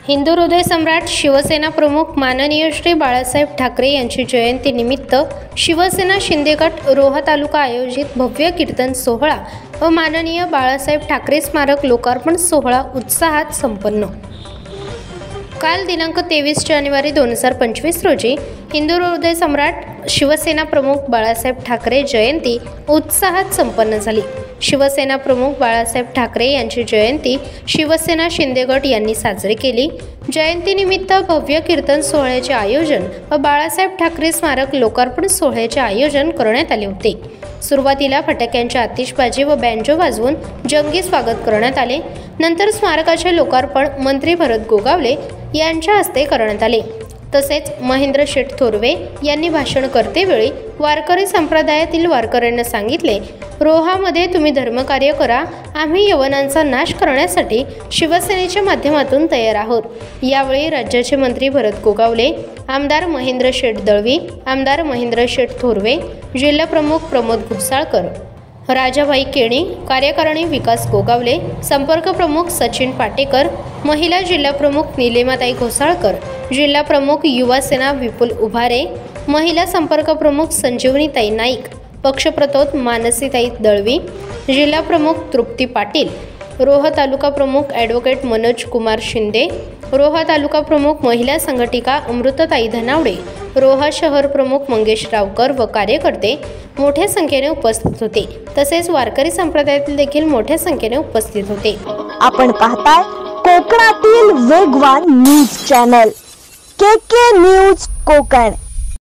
हिंदू हृदय सम्राट शिवसेना प्रमुख माननीय श्री बाळासाहेब ठाकरे यांची जयंती निमित्त शिवसेना शिंदे गट रोहा तालुका आयोजित भव्य कीर्तन सोहळा व माननीय बाळासाहेब ठाकरे स्मारक लोकार्पण सोहळा उत्साहात संपन्न। काल दिनांक 23 जानेवारी 2025 रोजी हिंदू हृदय सम्राट शिवसेना प्रमुख बाळासाहेब ठाकरे जयंती उत्साहात संपन्न झाली। शिवसेना प्रमुख बाळासाहेब ठाकरे यांची जयंती शिवसेना शिंदे गट यांनी साजरी केली। जयंतीनिमित्त भव्य कीर्तन सोहळ्याचे आयोजन व बाळासाहेब ठाकरे स्मारक लोकार्पण सोहळ्याचे आयोजन करण्यात आले होते। सुरुवातीला फटाक्यांची आतिषबाजी व बँजो वाजवून जंगी स्वागत करण्यात आले। नंतर स्मारकाचे लोकार्पण मंत्री भरत गोगावले यांच्या हस्ते करण्यात आले। तसेच महेंद्र शेठ थोरवे यांनी भाषण करतेवेळी वारकरी संप्रदायातील वारकऱ्यांना सांगितले, रोहामध्ये तुम्ही धर्मकार्य करा, आम्ही यवनांचा नाश करण्यासाठी शिवसेनेच्या माध्यमातून तयार आहोत। यावेळी राज्याचे मंत्री भरत गोगावले, आमदार महेंद्र शेठ दळवी, आमदार महेंद्र शेठ थोरवे, जिल्हा प्रमुख प्रमोद घुसाळकर, राजाबाई केणी, कार्यकारिणी विकास गोगावले, संपर्क प्रमुख सचिन पाटेकर, महिला जिल्हा प्रमुख निलेमाताई घोसाळकर, जिल्हा प्रमुख युवा सेना विपुल उभारे, महिला संपर्क प्रमुख संजीवनीताई नाईक, पक्षप्रतोद मानसीताई दळवी, जिल्हा प्रमुख तृप्ती पाटील, रोहा तालुका प्रमुख ॲडव्होकेट मनोज कुमार शिंदे, रोहा तालुका प्रमुख महिला संघटिका अमृतताई धनावडे, रोहा शहर प्रमुख मंगेश रावकर व कार्यकर्ते मोठ्या संख्येने उपस्थित होते। तसेच वारकरी संप्रदायातील देखील मोठ्या संख्येने उपस्थित होते। आपण पाहताय कोकणातील वेगवान news channel KK news Konkan.